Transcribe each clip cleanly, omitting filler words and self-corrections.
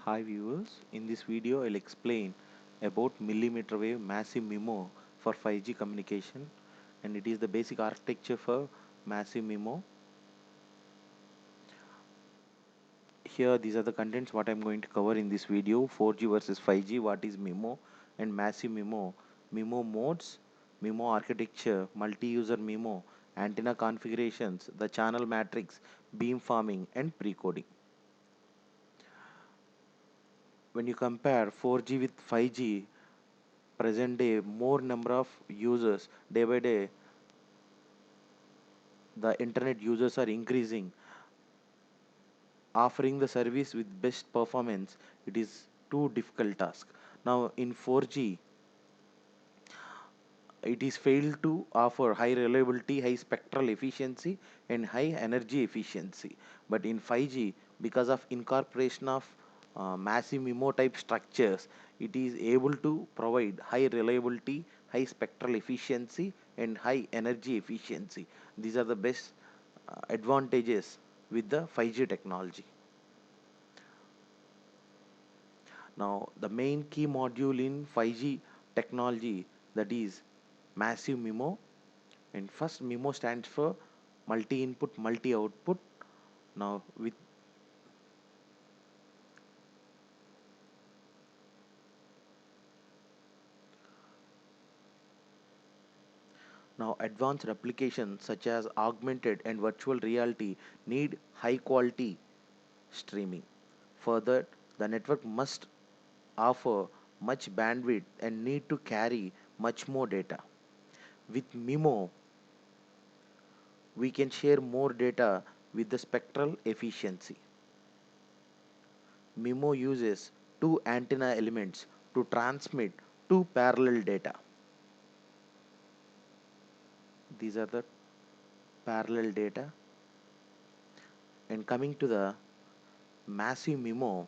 Hi viewers, in this video I'll explain about millimeter wave massive MIMO for 5G communication, and it is the basic architecture for massive MIMO. Here these are the contents what I'm going to cover in this video: 4G versus 5G, what is MIMO and massive MIMO, MIMO modes, MIMO architecture, multi-user MIMO, antenna configurations, the channel matrix, beamforming and pre-coding. When you compare 4G with 5G, present day more number of users, day by day the internet users are increasing. Offering the service with best performance, it is too difficult task. Now in 4G it is failed to offer high reliability, high spectral efficiency and high energy efficiency. But in 5G, because of incorporation of massive MIMO type structures, it is able to provide high reliability, high spectral efficiency and high energy efficiency. These are the best advantages with the 5G technology. Now the main key module in 5G technology, that is massive MIMO. And first, MIMO stands for multi input multi output. Now with now advanced applications such as augmented and virtual reality need high quality streaming. Further, the network must offer much bandwidth and need to carry much more data. With MIMO, we can share more data with the spectral efficiency. MIMO uses two antenna elements to transmit two parallel data. These are the parallel data. And coming to the massive MIMO,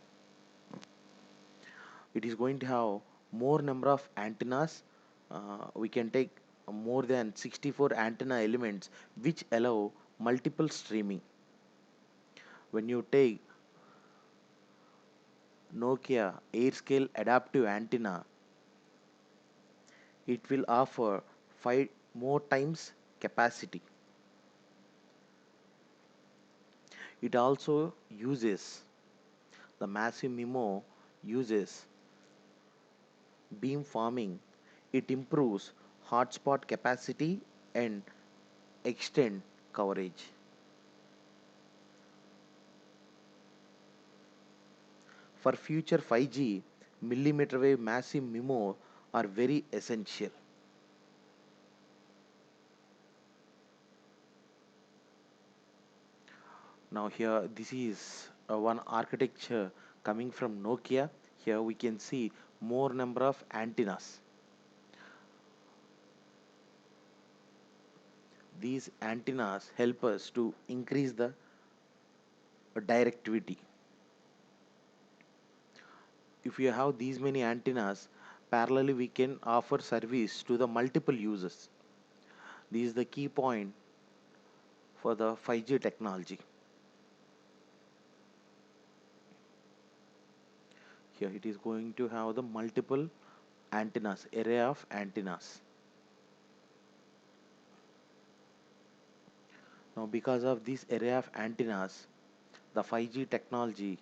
it is going to have more number of antennas. We can take more than 64 antenna elements which allow multiple streaming. When you take Nokia AirScale adaptive antenna, it will offer 5 more times capacity. It also uses the massive MIMO uses beamforming. It improves hotspot capacity and extend coverage. For future 5G, millimeter wave massive MIMO are very essential. Now here this is one architecture coming from Nokia. Here we can see more number of antennas. These antennas help us to increase the directivity. If you have these many antennas, parallelly we can offer service to the multiple users. This is the key point for the 5G technology. Here it is going to have the multiple antennas, array of antennas. Now because of this array of antennas, the 5G technology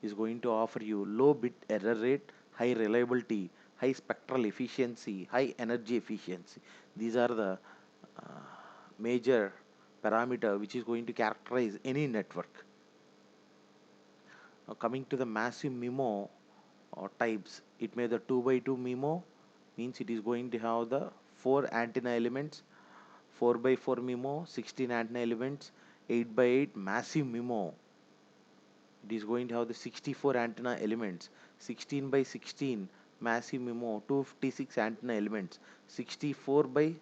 is going to offer you low bit error rate, high reliability, high spectral efficiency, high energy efficiency. These are the major parameter which is going to characterize any network. Now coming to the massive MIMO or types, it may the 2 by 2 MIMO, means it is going to have the 4 antenna elements. 4 by 4 MIMO, 16 antenna elements. 8 by 8 massive MIMO, it is going to have the 64 antenna elements. 16 by 16 massive MIMO, 256 antenna elements. 64 by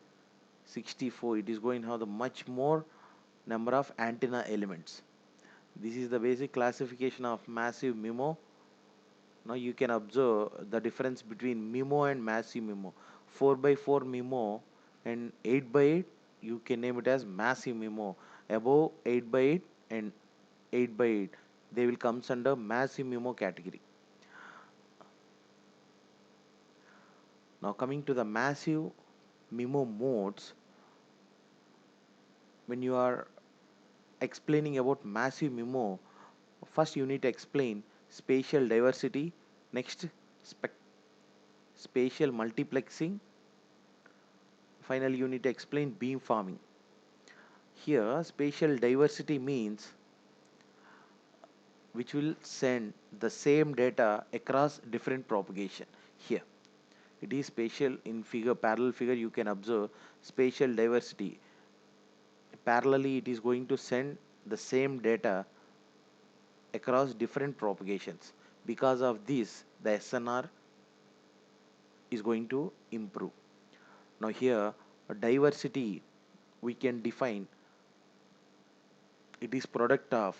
64, it is going to have the much more number of antenna elements. This is the basic classification of massive MIMO. Now you can observe the difference between MIMO and massive MIMO. 4 by 4 MIMO and 8 by 8, you can name it as massive MIMO. Above 8 by 8 and 8 by 8, they will comes under massive MIMO category. Now coming to the massive MIMO modes, when you are explaining about massive MIMO, first you need to explain spatial diversity, next spatial multiplexing, finally you need to explain beamforming. Here spatial diversity means which will send the same data across different propagation. Here it is spatial. In figure, parallel figure, you can observe spatial diversity. Parallelly it is going to send the same data across different propagations. Because of this the SNR is going to improve. Now here diversity we can define, it is product of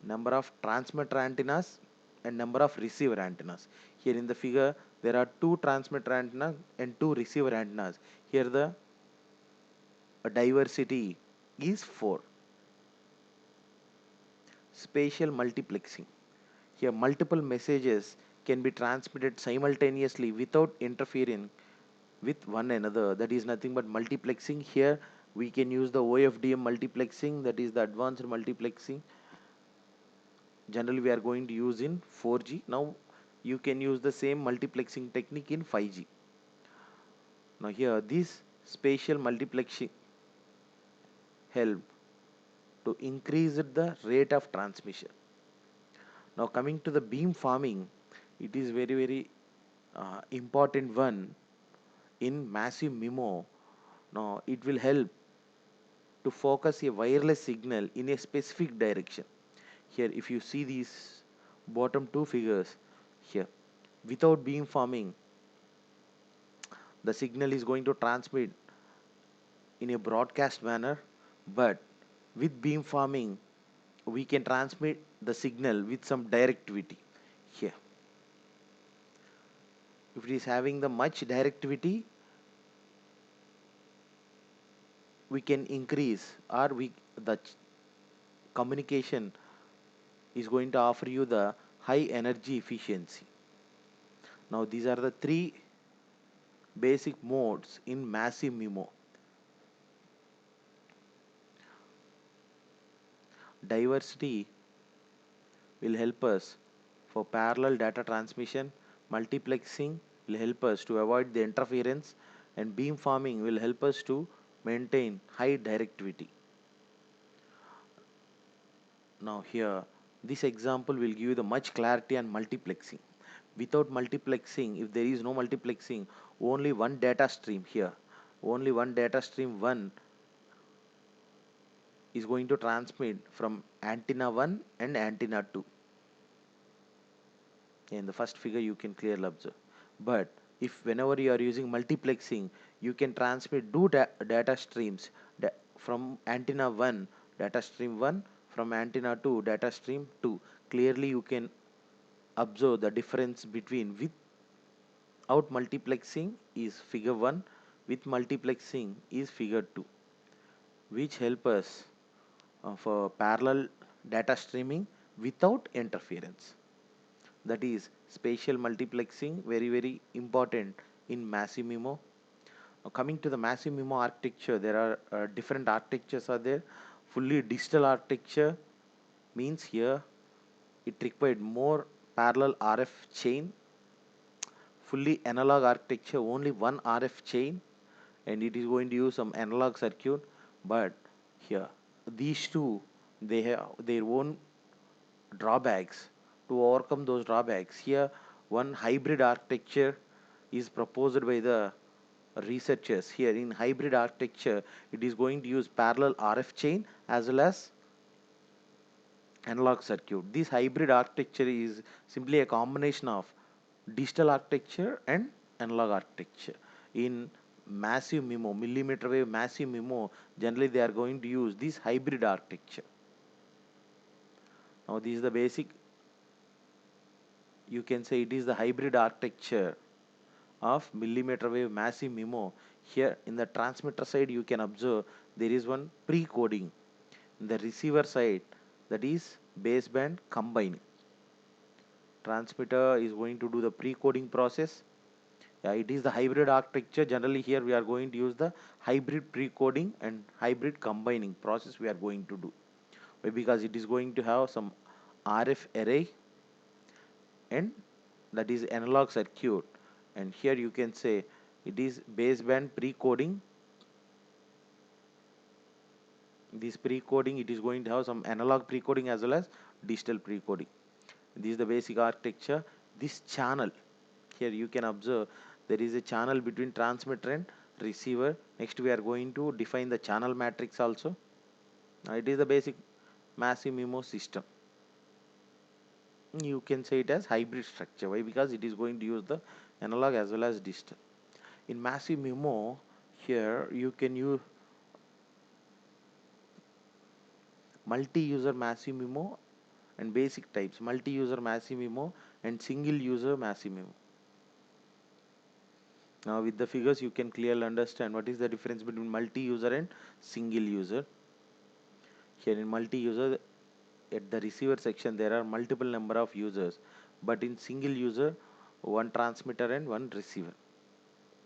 number of transmitter antennas and number of receiver antennas. Here in the figure there are two transmitter antennas and two receiver antennas. Here the diversity is 4. Spatial multiplexing. Here multiple messages can be transmitted simultaneously without interfering with one another. That is nothing but multiplexing. Here we can use the OFDM multiplexing, that is the advanced multiplexing. Generally we are going to use in 4G. Now you can use the same multiplexing technique in 5G. Now here this spatial multiplexing help to increase the rate of transmission. Now coming to the beam farming, it is very important one in massive MIMO. Now it will help to focus a wireless signal in a specific direction. Here if you see these bottom two figures, here without beam farming the signal is going to transmit in a broadcast manner, but with beam farming we can transmit the signal with some directivity. Here if it is having the much directivity, we can increase, or the communication is going to offer you the high energy efficiency. Now these are the three basic modes in massive MIMO. Diversity will help us for parallel data transmission, multiplexing will help us to avoid the interference, and beamforming will help us to maintain high directivity. Now here this example will give you the much clarity on multiplexing. Without multiplexing, if there is no multiplexing, only one data stream, here only one data stream 1 is going to transmit from antenna 1 and antenna 2. In the first figure you can clearly observe. But if whenever you are using multiplexing, you can transmit two data streams, from antenna 1 data stream 1, from antenna 2 data stream 2. Clearly you can observe the difference between without multiplexing is figure 1, with multiplexing is figure 2, which help us for parallel data streaming without interference. That is spatial multiplexing, very important in massive MIMO. Now coming to the massive MIMO architecture, there are different architectures are there. Fully digital architecture means here it required more parallel RF chain. Fully analog architecture, only one RF chain, and it is going to use some analog circuit. But here these two, they have their own drawbacks. To overcome those drawbacks, here one hybrid architecture is proposed by the researchers. Here in hybrid architecture, it is going to use parallel RF chain as well as analog circuit. This hybrid architecture is simply a combination of digital architecture and analog architecture. In massive MIMO, millimeter wave massive MIMO, generally they are going to use this hybrid architecture. Now this is the basic, you can say it is the hybrid architecture of millimeter wave massive MIMO. Here in the transmitter side you can observe there is one pre-coding. In the receiver side, that is baseband combining. Transmitter is going to do the pre-coding process. Yeah, it is the hybrid architecture. Generally here we are going to use the hybrid pre-coding and hybrid combining process we are going to do. Why? Because it is going to have some RF array and that is analog circuit, and here you can say it is baseband pre-coding. This pre-coding, it is going to have some analog pre-coding as well as digital pre-coding. This is the basic architecture. This channel, here you can observe there is a channel between transmitter and receiver. Next we are going to define the channel matrix also. It is the basic massive MIMO system. You can say it as hybrid structure. Why? Because it is going to use the analog as well as digital. In massive MIMO, here you can use multi-user massive MIMO and basic types, multi-user massive MIMO and single-user massive MIMO. Now with the figures you can clearly understand what is the difference between multi-user and single user. Here in multi-user, at the receiver section there are multiple number of users, but in single user, one transmitter and one receiver,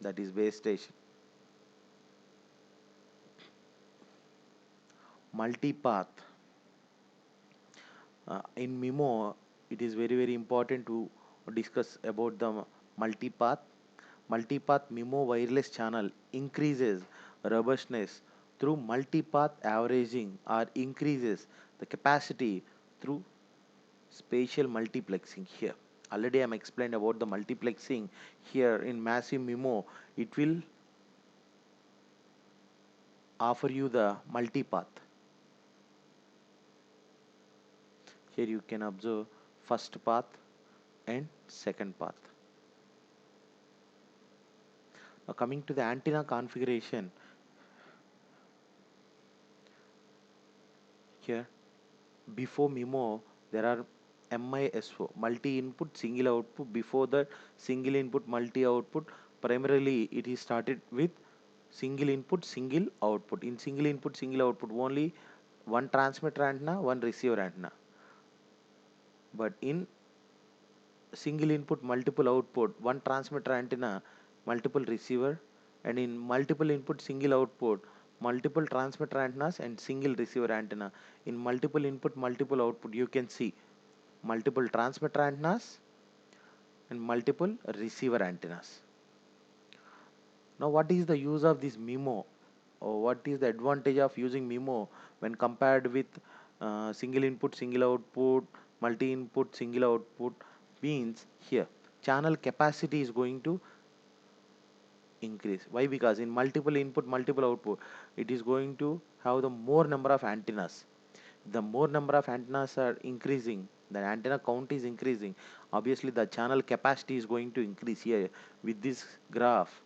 that is base station. Multipath. In MIMO, it is very important to discuss about the multipath. Multipath MIMO wireless channel increases robustness through multipath averaging or increases the capacity through spatial multiplexing. Here already I am explained about the multiplexing. Here in massive MIMO, it will offer you the multipath. Here you can observe first path and second path. Now coming to the antenna configuration, here before MIMO there are MISO, multi-input single output. Before that, single input multi output. Primarily it is started with single input single output. In single input single output, only one transmitter antenna, one receiver antenna. But in single input multiple output, one transmitter antenna, multiple receiver, and in multiple input single output, multiple transmitter antennas and single receiver antenna. In multiple input multiple output, you can see multiple transmitter antennas and multiple receiver antennas. Now what is the use of this MIMO, or what is the advantage of using MIMO when compared with single input single output, multi input single output? Means here channel capacity is going to increase. Why? Because in multiple input multiple output, it is going to have the more number of antennas. The more number of antennas are increasing, the antenna count is increasing, obviously the channel capacity is going to increase. Here with this graph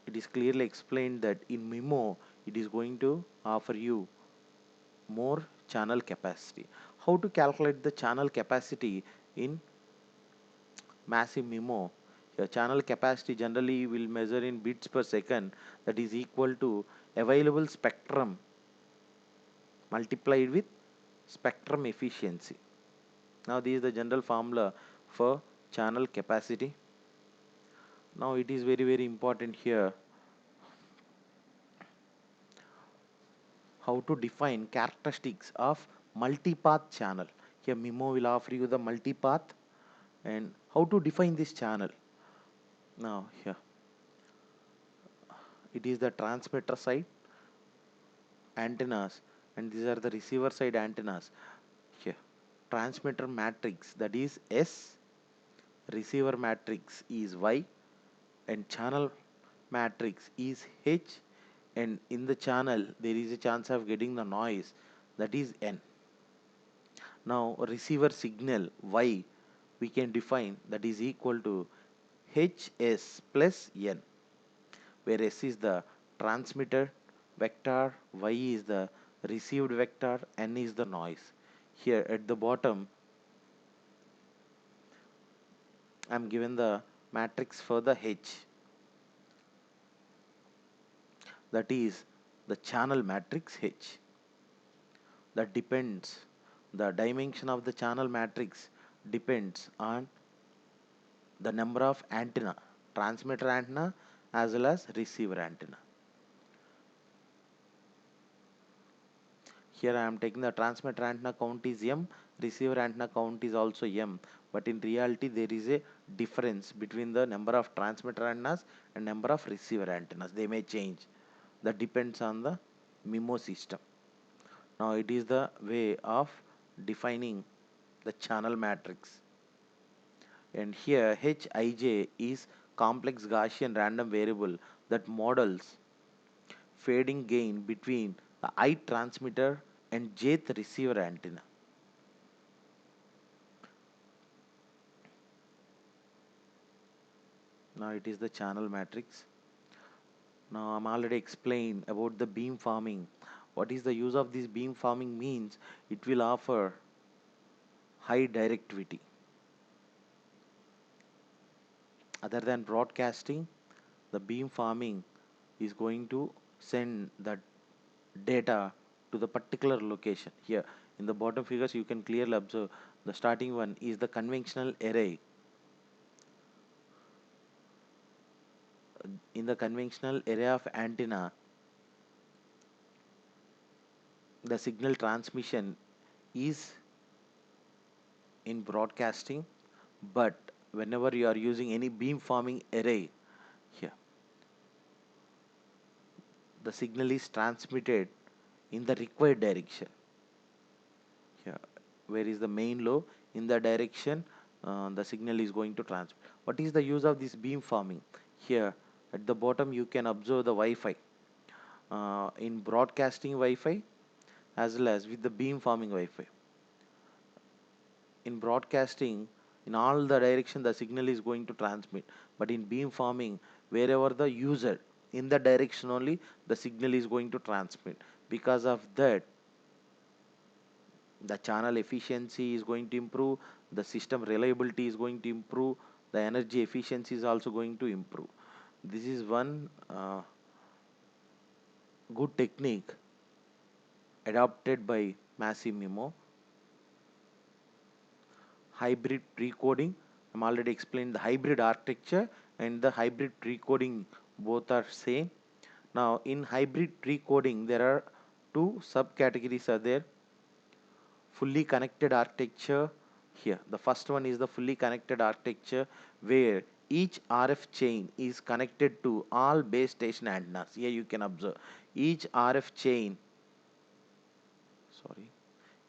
it is clearly explained that in MIMO it is going to offer you more channel capacity. How to calculate the channel capacity in massive MIMO? Your channel capacity generally will measure in bits per second, that is equal to available spectrum multiplied with spectrum efficiency. Now this is the general formula for channel capacity. Now it is very important here how to define characteristics of multipath channel. Here MIMO will offer you the multipath and how to define this channel. Now here it is the transmitter side antennas and these are the receiver side antennas. Here transmitter matrix, that is S, receiver matrix is Y, and channel matrix is H, and in the channel there is a chance of getting the noise, that is N. Now receiver signal Y we can define, that is equal to Hs plus N, where S is the transmitted vector, Y is the received vector, N is the noise. Here at the bottom I am given the matrix for the H, that is the channel matrix H. that depends, the dimension of the channel matrix depends on the number of antenna, transmitter antenna as well as receiver antenna. Here I am taking the transmitter antenna count is M, receiver antenna count is also M, but in reality there is a difference between the number of transmitter antennas and number of receiver antennas. They may change. That depends on the MIMO system. Now it is the way of defining the channel matrix. And here Hij is complex Gaussian random variable that models fading gain between the ith transmitter and jth receiver antenna. Now it is the channel matrix. Now I'm already explained about the beam forming. What is the use of this beam forming means it will offer high directivity. Other than broadcasting, the beam forming is going to send the data to the particular location. Here in the bottom figures you can clearly observe the starting one is the conventional array. In the conventional array of antenna, the signal transmission is in broadcasting, but whenever you are using any beam forming array, here the signal is transmitted in the required direction. Here, where is the main low, in the direction the signal is going to transmit. What is the use of this beam forming? Here at the bottom you can observe the Wi-Fi. In broadcasting Wi-Fi as well as with the beam forming Wi-Fi. In broadcasting, in all the direction the signal is going to transmit, but in beam forming, wherever the user, in the direction only the signal is going to transmit. Because of that, the channel efficiency is going to improve, the system reliability is going to improve, the energy efficiency is also going to improve. This is one good technique adopted by Massive MIMO. Hybrid precoding, I'm already explained the hybrid architecture and the hybrid precoding, both are same. Now in hybrid precoding there are two subcategories are there. Fully connected architecture. Here the first one is the fully connected architecture where each RF chain is connected to all base station antennas. Here you can observe each RF chain, sorry,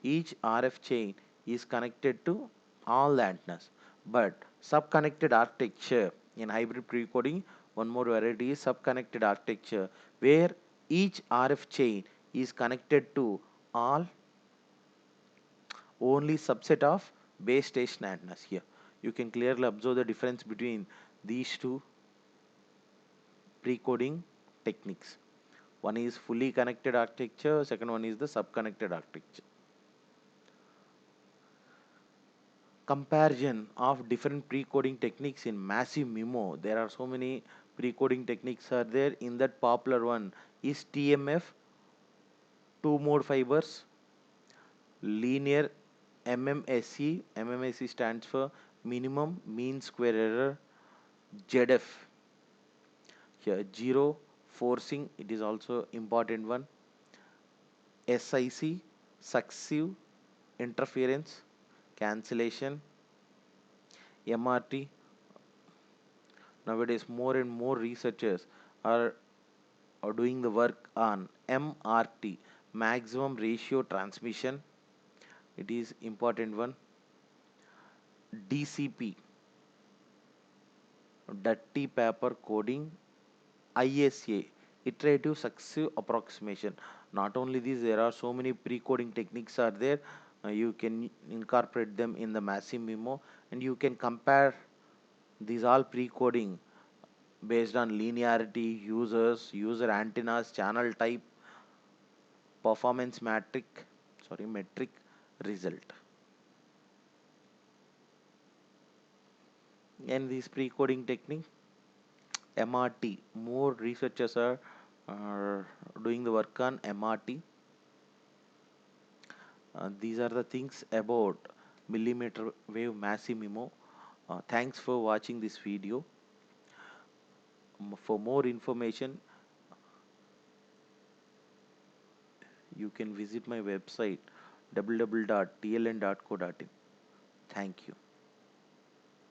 each RF chain is connected to all the antennas. But sub-connected architecture in hybrid precoding, one more variety is sub-connected architecture where each RF chain is connected to all only subset of base station antennas. Here you can clearly observe the difference between these two precoding techniques. One is fully connected architecture, second one is the sub-connected architecture. Comparison of different pre-coding techniques in Massive MIMO. There are so many pre-coding techniques are there. In that popular one is TMF, two mode fibers, linear MMSE. MMSE stands for minimum mean square error. ZF, here zero forcing, it is also important one. SIC, successive interference cancellation. MRT, nowadays more and more researchers are, are doing the work on MRT, maximum ratio transmission, it is important one. DCP, dirty paper coding. ISA, iterative successive approximation. Not only these, there are so many pre-coding techniques are there. You can incorporate them in the Massive MIMO and you can compare these all pre-coding based on linearity, users, user antennas, channel type, performance metric result. And this pre-coding technique, MRT, more researchers are doing the work on MRT. These are the things about millimeter wave massive MIMO. Thanks for watching this video. For more information, you can visit my website www.tln.co.in. Thank you.